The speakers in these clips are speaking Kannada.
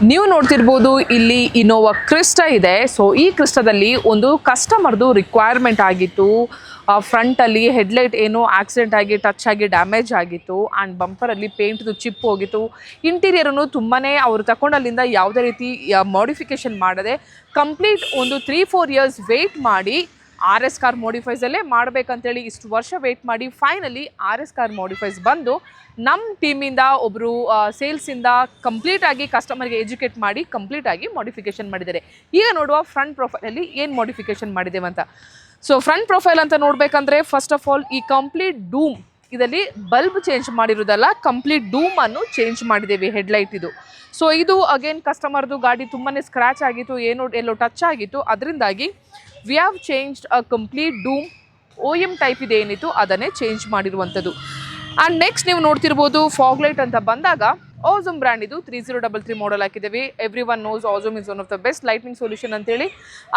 ನೀವು ನೋಡ್ತಿರ್ಬೋದು ಇಲ್ಲಿ ಇನೋವಾ ಕ್ರಿಸ್ಟಾ ಇದೆ. ಸೊ ಈ ಕ್ರಿಸ್ಟಾದಲ್ಲಿ ಒಂದು ಕಸ್ಟಮರ್ದು ರಿಕ್ವೈರ್ಮೆಂಟ್ ಆಗಿತ್ತು. ಫ್ರಂಟಲ್ಲಿ ಹೆಡ್ಲೈಟ್ ಏನೋ ಆಕ್ಸಿಡೆಂಟ್ ಆಗಿ ಟಚ್ ಆಗಿ ಡ್ಯಾಮೇಜ್ ಆಗಿತ್ತು ಆ್ಯಂಡ್ ಬಂಪರಲ್ಲಿ ಪೇಂಟ್ದು ಚಿಪ್ ಹೋಗಿತ್ತು. ಇಂಟೀರಿಯರನ್ನು ತುಂಬಾ ಅವರು ತಗೊಂಡಲ್ಲಿಂದ ಯಾವುದೇ ರೀತಿ ಮಾಡಿಫಿಕೇಷನ್ ಮಾಡದೆ ಕಂಪ್ಲೀಟ್ ಒಂದು 3-4 ಇಯರ್ಸ್ ವೆಯ್ಟ್ ಮಾಡಿ RS ಕಾರ್ ಮಾಡಿಫೈಸಲ್ಲೇ ಮಾಡಬೇಕಂತೇಳಿ ಇಷ್ಟು ವರ್ಷ ವೆಯ್ಟ್ ಮಾಡಿ ಫೈನಲಿ RS ಕಾರ್ ಮಾಡಿಫೈಸ್ ಬಂದು ನಮ್ಮ ಟೀಮಿಂದ ಒಬ್ಬರು ಸೇಲ್ಸಿಂದ ಕಂಪ್ಲೀಟಾಗಿ ಕಸ್ಟಮರ್ಗೆ ಎಜುಕೇಟ್ ಮಾಡಿ ಕಂಪ್ಲೀಟಾಗಿ ಮಾಡಿಫಿಕೇಷನ್ ಮಾಡಿದ್ದಾರೆ. ಈಗ ನೋಡುವ ಫ್ರಂಟ್ ಪ್ರೊಫೈಲಲ್ಲಿ ಏನು ಮಾಡಿಫಿಕೇಷನ್ ಮಾಡಿದ್ದೇವೆ ಅಂತ. ಸೊ ಫ್ರಂಟ್ ಪ್ರೊಫೈಲ್ ಅಂತ ನೋಡಬೇಕಂದ್ರೆ ಫಸ್ಟ್ ಆಫ್ ಆಲ್ ಈ ಕಂಪ್ಲೀಟ್ ಡೂಮ್ ಇದರಲ್ಲಿ ಬಲ್ಬ್ ಚೇಂಜ್ ಮಾಡಿರೋದಲ್ಲ, ಕಂಪ್ಲೀಟ್ ಡೂಮನ್ನು ಚೇಂಜ್ ಮಾಡಿದ್ದೇವೆ ಹೆಡ್ಲೈಟ್ ಇದು. ಸೊ ಇದು ಅಗೇನ್ ಕಸ್ಟಮರ್ದು ಗಾಡಿ ತುಂಬಾ ಸ್ಕ್ರ್ಯಾಚ್ ಆಗಿತ್ತು, ಎಲ್ಲೋ ಟಚ್ ಆಗಿತ್ತು, ಅದರಿಂದಾಗಿ we have changed a complete dome. OEM type ಇದೆ ಏನಿತ್ತು ಅದನ್ನೇ ಚೇಂಜ್ ಮಾಡಿರುವಂಥದ್ದು. ಆ್ಯಂಡ್ ನೆಕ್ಸ್ಟ್ ನೀವು ನೋಡ್ತಿರ್ಬೋದು ಫಾಗ್ಲೈಟ್ ಅಂತ ಬಂದಾಗ ಆಸಮ್ ಬ್ರ್ಯಾಂಡ್ ಇದು 3033 ಮಾಡಲ್ ಹಾಕಿದ್ದೀವಿ. Everyone knows awesome is one of the best lightning solution ಅಂತೇಳಿ.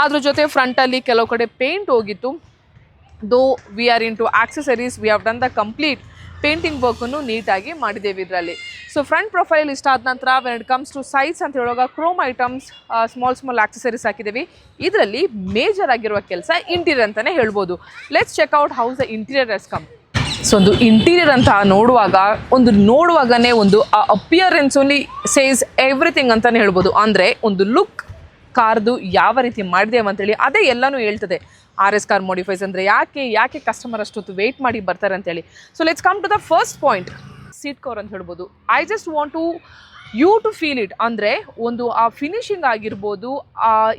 ಅದ್ರ ಜೊತೆ ಫ್ರಂಟಲ್ಲಿ ಕೆಲವು ಕಡೆ ಪೇಂಟ್ ಹೋಗಿತ್ತು. Though we are into accessories, we have done the complete painting ವರ್ಕನ್ನು ನೀಟಾಗಿ ಮಾಡಿದ್ದೇವೆ ಇದರಲ್ಲಿ. ಸೊ ಫ್ರಂಟ್ ಪ್ರೊಫೈಲ್ ಇಷ್ಟ ಆದ ನಂತರ when it comes to size ಅಂತ ಹೇಳುವಾಗ ಕ್ರೋಮ್ ಐಟಮ್ಸ್, ಸ್ಮಾಲ್ ಆಕ್ಸೆಸರೀಸ್ ಹಾಕಿದ್ದೀವಿ. ಇದರಲ್ಲಿ ಮೇಜರ್ ಆಗಿರುವ ಕೆಲಸ ಇಂಟೀರಿಯರ್ ಅಂತಲೇ ಹೇಳ್ಬೋದು. Let's check out how's the interior has come. So ಒಂದು ಇಂಟೀರಿಯರ್ ಅಂತ ನೋಡುವಾಗನೇ ಒಂದು ಅಪಿಯರೆನ್ಸ್ ಓನ್ಲಿ ಸೇಸ್ ಎವ್ರಿಥಿಂಗ್ ಅಂತಲೇ ಹೇಳ್ಬೋದು. ಅಂದರೆ ಒಂದು ಲುಕ್ ಕಾರ್ದು ಯಾವ ರೀತಿ ಮಾಡಿದ್ದೇವೆ ಅಂತೇಳಿ ಅದೇ ಎಲ್ಲನೂ ಹೇಳ್ತದೆ. RS ಕಾರ್ ಮಾಡಿಫೈಸ್ ಅಂದರೆ ಯಾಕೆ ಕಸ್ಟಮರ್ ಅಷ್ಟೊತ್ತು ವೆಯ್ಟ್ ಮಾಡಿ ಬರ್ತಾರೆ ಅಂತೇಳಿ. So let's come to the first point, seat cover ಅಂತ ಹೇಳ್ಬೋದು. I just want to you to feel it. ಅಂದರೆ ಒಂದು ಆ ಫಿನಿಶಿಂಗ್ ಆಗಿರ್ಬೋದು,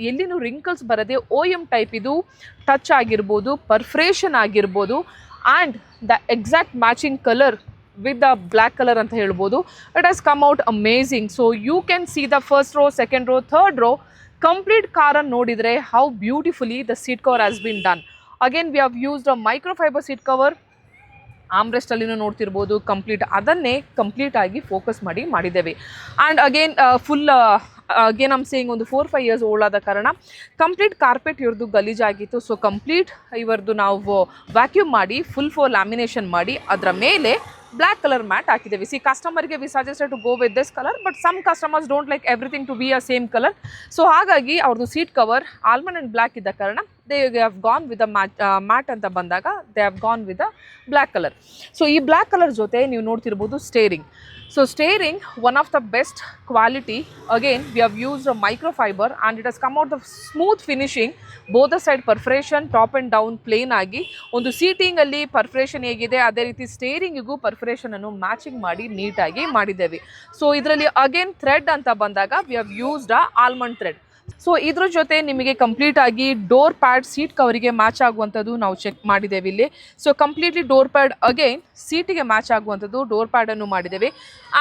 ಎಲ್ಲಿನೂ ರಿಂಕಲ್ಸ್ ಬರದೆ OEM ಟೈಪ್ ಇದು ಟಚ್ ಆಗಿರ್ಬೋದು, ಪರ್ಫ್ರೇಷನ್ ಆಗಿರ್ಬೋದು, and the exact matching colour with the black colour ಅಂತ ಹೇಳ್ಬೋದು. It has come out amazing. So you can see the first row, second row, third row. Complete ಕಾರನ್ನು ನೋಡಿದರೆ how beautifully the seat cover has been done. Again we have used a microfiber seat cover. ಆಮ್ರೆಸ್ಟಲ್ಲಿನೂ ನೋಡ್ತಿರ್ಬೋದು ಕಂಪ್ಲೀಟ್ ಅದನ್ನೇ ಕಂಪ್ಲೀಟಾಗಿ ಫೋಕಸ್ ಮಾಡಿದ್ದೇವೆ. And again again I'm saying ಒಂದು 4-5 ಇಯರ್ಸ್ ಓಲ್ಡ್ ಆದ ಕಾರಣ ಕಂಪ್ಲೀಟ್ ಕಾರ್ಪೆಟ್ ಇವ್ರದ್ದು ಗಲೀಜಾಗಿತ್ತು. ಸೊ ಕಂಪ್ಲೀಟ್ ಇವರದ್ದು ನಾವು ವ್ಯಾಕ್ಯೂಮ್ ಮಾಡಿ ಫುಲ್ ಲ್ಯಾಮಿನೇಷನ್ ಮಾಡಿ ಅದರ ಮೇಲೆ ಬ್ಲ್ಯಾಕ್ ಕಲರ್ ಮ್ಯಾಟ್ ಹಾಕಿದ್ದೇವೆ. ಸಿ ಕಸ್ಟಮರ್ಗೆ we suggested to go with this colour, but some customers don't like everything to be a same colour. So ಹಾಗಾಗಿ ಅವ್ರದ್ದು seat cover almond and black ಇದ್ದ ಕಾರಣ they have gone with the mat ಅಂತ ಬಂದಾಗ they have gone with the black colour. So ಈ ಬ್ಲ್ಯಾಕ್ ಕಲರ್ ಜೊತೆ ನೀವು ನೋಡ್ತಿರ್ಬೋದು steering. So steering one of the best quality. Again we have used a microfiber and it has come out the smooth finishing. Both the side perforation, top and down plain ಆಗಿ. ಒಂದು ಸೀಟಿಂಗಲ್ಲಿ ಪರ್ಫರೇಷನ್ ಹೇಗಿದೆ ಅದೇ ರೀತಿ ಸ್ಟೇರಿಂಗಿಗೂ ಪರ್ಫರೇಷನನ್ನು ಮ್ಯಾಚಿಂಗ್ ಮಾಡಿ ನೀಟಾಗಿ ಮಾಡಿದ್ದೇವೆ. ಸೊ ಇದರಲ್ಲಿ ಅಗೇನ್ ಥ್ರೆಡ್ ಅಂತ ಬಂದಾಗ we have used a almond thread. So ಇದ್ರ ಜೊತೆ ನಿಮಗೆ ಕಂಪ್ಲೀಟಾಗಿ ಡೋರ್ ಪ್ಯಾಡ್ ಸೀಟ್ ಕವರಿಗೆ ಮ್ಯಾಚ್ ಆಗುವಂಥದ್ದು ನಾವು ಚೆಕ್ ಮಾಡಿದ್ದೇವೆ ಇಲ್ಲಿ. So completely door pad again ಸೀಟಿಗೆ ಮ್ಯಾಚ್ ಆಗುವಂಥದ್ದು ಡೋರ್ ಪ್ಯಾಡನ್ನು ಮಾಡಿದ್ದೇವೆ.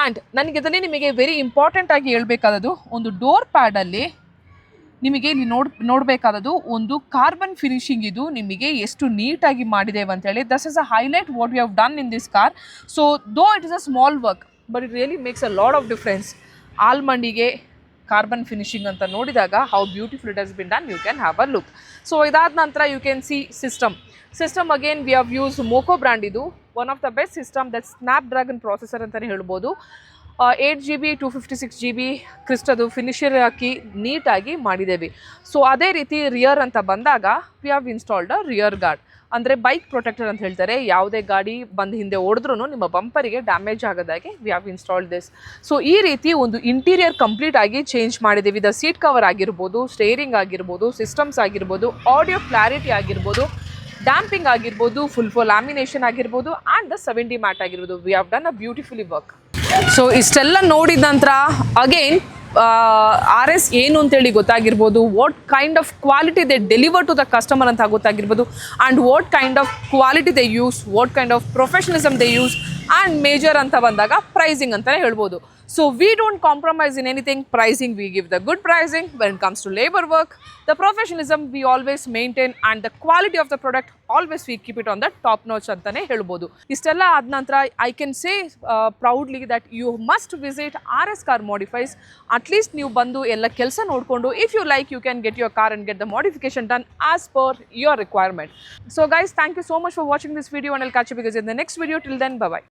ಆ್ಯಂಡ್ ನನಗೆ ಇದನ್ನೇ ನಿಮಗೆ ವೆರಿ ಇಂಪಾರ್ಟೆಂಟ್ ಆಗಿ ಹೇಳ್ಬೇಕಾದದ್ದು, ಒಂದು ಡೋರ್ ಪ್ಯಾಡಲ್ಲಿ ನಿಮಗೆ ಇಲ್ಲಿ ನೋಡಬೇಕಾದದ್ದು ಒಂದು ಕಾರ್ಬನ್ ಫಿನಿಶಿಂಗ್. ಇದು ನಿಮಗೆ ಎಷ್ಟು ನೀಟಾಗಿ ಮಾಡಿದ್ದೇವೆ ಅಂತೇಳಿ. This is a highlight what we have done in this car. So though it is a small work but it really makes a lot of difference. ಆಲ್ಮಂಡಿಗೆ ಕಾರ್ಬನ್ ಫಿನಿಶಿಂಗ್ ಅಂತ ನೋಡಿದಾಗ how beautiful it has been done, you can have a look. So ಇದಾದ ನಂತರ you can see system again we have use Moko brand. ಇದು one of the best system, that Snapdragon processor ಅಂತಲೇ ಹೇಳ್ಬೋದು. 8GB 256GB ಕ್ರಿಸ್ಟದು ಫಿನಿಷರ್ ಹಾಕಿ ನೀಟಾಗಿ ಮಾಡಿದ್ದೇವೆ. ಸೊ ಅದೇ ರೀತಿ ರಿಯರ್ ಅಂತ ಬಂದಾಗ we have installed a rear guard. ಅಂದರೆ ಬೈಕ್ ಪ್ರೊಟೆಕ್ಟರ್ ಅಂತ ಹೇಳ್ತಾರೆ. ಯಾವುದೇ ಗಾಡಿ ಬಂದು ಹಿಂದೆ ಹೊಡೆದ್ರೂ ನಿಮ್ಮ ಬಂಪರಿಗೆ ಡ್ಯಾಮೇಜ್ ಆಗೋದಾಗೆ we have installed this. So ಈ ರೀತಿ ಒಂದು ಇಂಟೀರಿಯರ್ ಕಂಪ್ಲೀಟ್ ಆಗಿ ಚೇಂಜ್ ಮಾಡಿದ್ದೀವಿ. ದ ಸೀಟ್ ಕವರ್ ಆಗಿರ್ಬೋದು, ಸ್ಟೇರಿಂಗ್ ಆಗಿರ್ಬೋದು, ಸಿಸ್ಟಮ್ಸ್ ಆಗಿರ್ಬೋದು, ಆಡಿಯೋ ಕ್ಲಾರಿಟಿ ಆಗಿರ್ಬೋದು, ಡ್ಯಾಂಪಿಂಗ್ ಆಗಿರ್ಬೋದು, ಫುಲ್ ಲ್ಯಾಮಿನೇಷನ್ ಆಗಿರ್ಬೋದು, ಆ್ಯಂಡ್ ದ 7D ಮ್ಯಾಟ್ ಆಗಿರ್ಬೋದು. We have done a beautifully work. So ಇಷ್ಟೆಲ್ಲ ನೋಡಿದ ನಂತರ ಅಗೇನ್ RS ಏನು ಅಂತೇಳಿ ಗೊತ್ತಾಗಿರ್ಬೋದು, what kind of quality they deliver to the customer ಅಂತ ಗೊತ್ತಾಗಿರ್ಬೋದು, and what kind of quality they use, what kind of professionalism they use, and major ಅಂತ ಬಂದಾಗ ಪ್ರೈಸಿಂಗ್ ಅಂತಲೇ ಹೇಳ್ಬೋದು. So we don't compromise in anything. Pricing we give the good pricing. When it comes to labour work, the professionalism we always maintain, and the quality of the product always we keep it on the top notch ಅಂತಲೇ ಹೇಳ್ಬೋದು. ಇಷ್ಟೆಲ್ಲ ಆದ ನಂತರ I can say proudly that you must visit RS car modifies. At least ನೀವು ಬಂದು ಎಲ್ಲ ಕೆಲಸ ನೋಡಿಕೊಂಡು if you like you can get your car and get the modification done as per your requirement. So guys, thank you so much for watching this video and I'll catch you guys in the next video. Till then, bye bye.